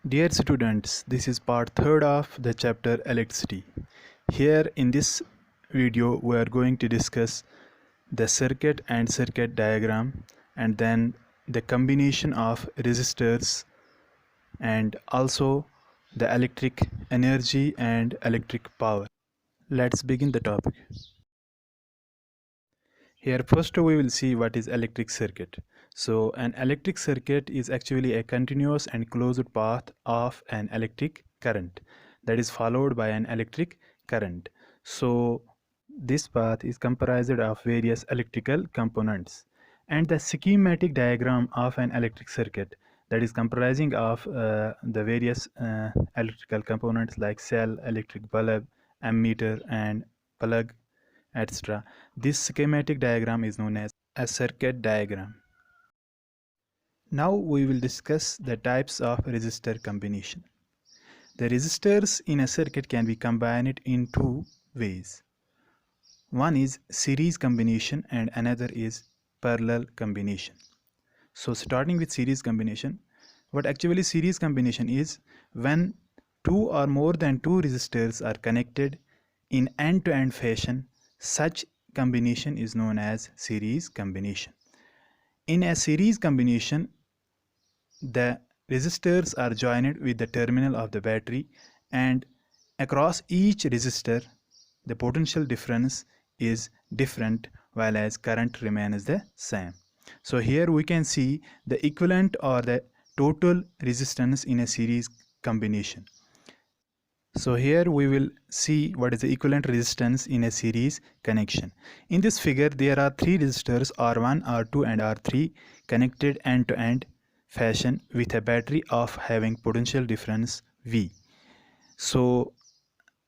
Dear students, this is part 3 of the chapter electricity. Here in this video we are going to discuss the circuit and circuit diagram and then the combination of resistors and also the electric energy and electric power. Let's begin the topic. Here first we will see what is electric circuit. So an electric circuit is actually a continuous and closed path of an electric current that is followed by an electric current. So this path is comprised of various electrical components, and the schematic diagram of an electric circuit that is comprising of the various electrical components like cell, electric bulb, ammeter and plug, etc. This schematic diagram is known as a circuit diagram. Now we will discuss the types of resistor combination. The resistors in a circuit can be combined in two ways. One is series combination and another is parallel combination. So starting with series combination, what actually series combination is when two or more than two resistors are connected in end-to-end fashion. Such combination is known as series combination. In a series combination, the resistors are joined with the terminal of the battery, and across each resistor the potential difference is different while as current remains the same. So here we can see the equivalent or the total resistance in a series combination. So here we will see what is the equivalent resistance in a series connection. In this figure there are three resistors R1, R2 and R3 connected end to end fashion with a battery of having potential difference V. So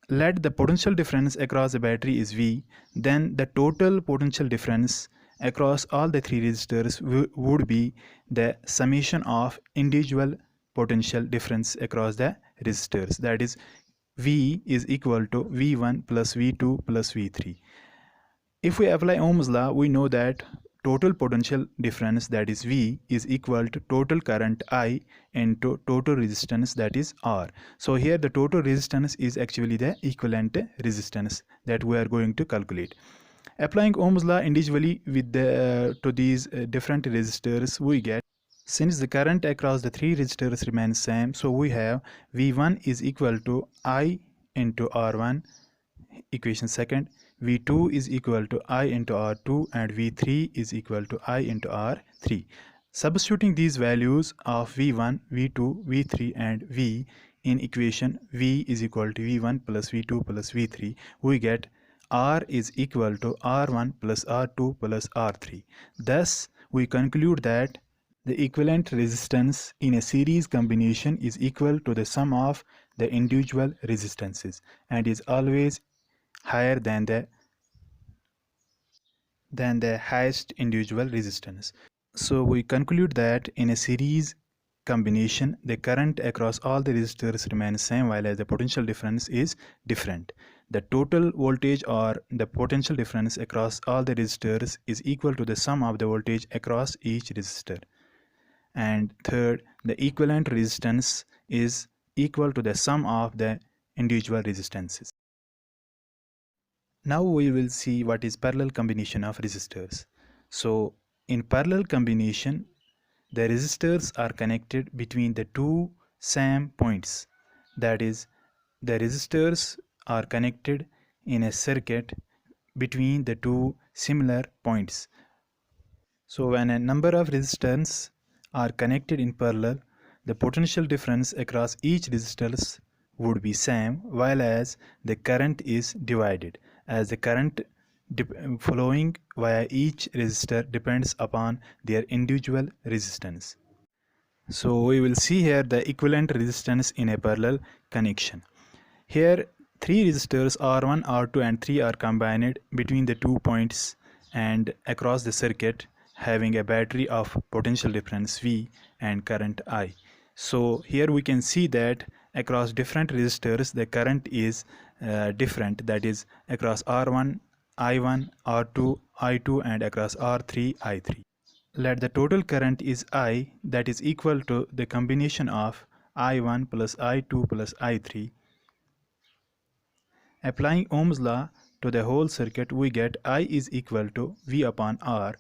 let the potential difference across the battery is V, then the total potential difference across all the three resistors would be the summation of individual potential difference across the resistors, that is V is equal to V1 plus V2 plus V3. If we apply Ohm's law, we know that total potential difference, that is V, is equal to total current I into total resistance, that is R. So here the total resistance is actually the equivalent resistance that we are going to calculate. Applying Ohm's law individually with to these different resistors, we get, since the current across the three resistors remains same, so we have V1 is equal to I into R1, equation second, V2 is equal to I into R2 and V3 is equal to I into R3. Substituting these values of V1, V2, V3 and V in equation V is equal to V1 plus V2 plus V3, we get R is equal to R1 plus R2 plus R3. Thus, we conclude that the equivalent resistance in a series combination is equal to the sum of the individual resistances and is always higher than the highest individual resistance. So we conclude that in a series combination the current across all the resistors remains same while as the potential difference is different. The total voltage or the potential difference across all the resistors is equal to the sum of the voltage across each resistor. And third, the equivalent resistance is equal to the sum of the individual resistances. Now we will see what is parallel combination of resistors. So in parallel combination, the resistors are connected between the two same points. That is, the resistors are connected in a circuit between the two similar points. So when a number of resistors are connected in parallel, the potential difference across each resistors would be same, while as the current is divided, as the current flowing via each resistor depends upon their individual resistance. So we will see here the equivalent resistance in a parallel connection. Here three resistors R1, R2 and 3 are combined between the 2 points and across the circuit having a battery of potential difference V and current I. So here we can see that across different resistors the current is different, that is across R1 I1, R2 I2 and across R3 I3. Let the total current is I, that is equal to the combination of I1 plus I2 plus I3. Applying Ohm's law to the whole circuit, we get I is equal to V upon R,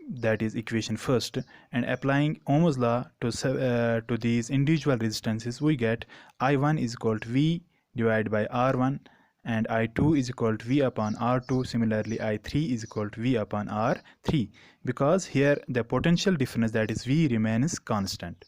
that is equation first, and applying Ohm's law to these individual resistances, we get I1 is equal to V divided by R1, and I2 is equal to V upon R2. Similarly, I3 is equal to V upon R3, because here the potential difference, that is V, remains constant.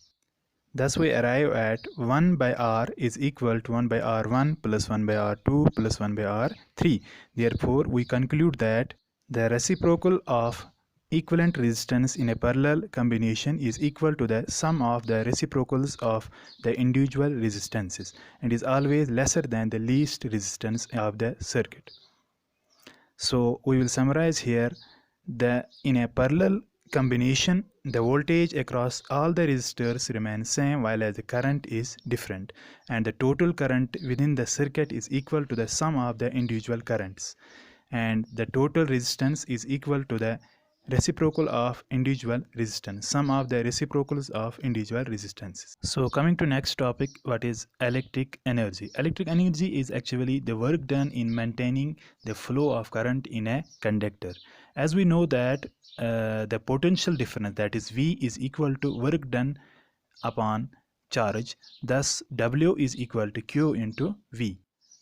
Thus we arrive at 1 by R is equal to 1 by R1 plus 1 by R2 plus 1 by R3. Therefore, we conclude that the reciprocal of equivalent resistance in a parallel combination is equal to the sum of the reciprocals of the individual resistances and is always lesser than the least resistance of the circuit. So we will summarize here that in a parallel combination, the voltage across all the resistors remains same while as the current is different, and the total current within the circuit is equal to the sum of the individual currents, and the total resistance is equal to the reciprocal of individual resistance, sum of the reciprocals of individual resistances. So coming to next topic, what is electric energy? Electric energy is actually the work done in maintaining the flow of current in a conductor. As we know that the potential difference, that is V, is equal to work done upon charge. Thus W is equal to Q into V,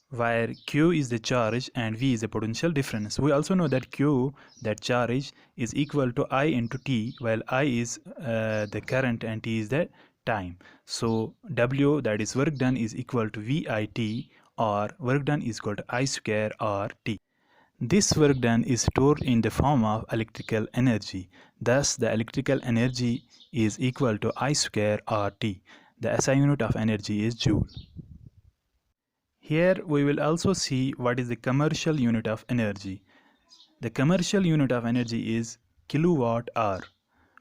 where Q is the charge and V is the potential difference. We also know that Q, that charge, is equal to I into T, while I is the current and T is the time. So W, that is work done, is equal to VIT, or work done is equal to I square RT. This work done is stored in the form of electrical energy. Thus, the electrical energy is equal to I square RT. The SI unit of energy is joule. Here we will also see what is the commercial unit of energy. The commercial unit of energy is kilowatt hour.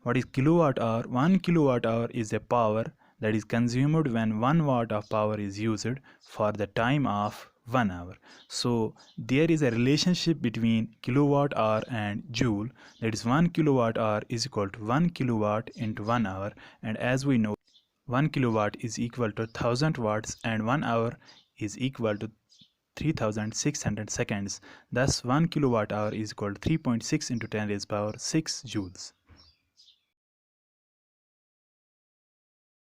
What is kilowatt hour? 1 kilowatt hour is the power that is consumed when 1 watt of power is used for the time of 1 hour. So there is a relationship between kilowatt hour and joule, that is 1 kilowatt hour is equal to 1 kilowatt into 1 hour, and as we know 1 kilowatt is equal to 1000 watts and 1 hour is equal to 3600 seconds. Thus 1 kilowatt hour is equal to 3.6 into 10 raised power 6 joules.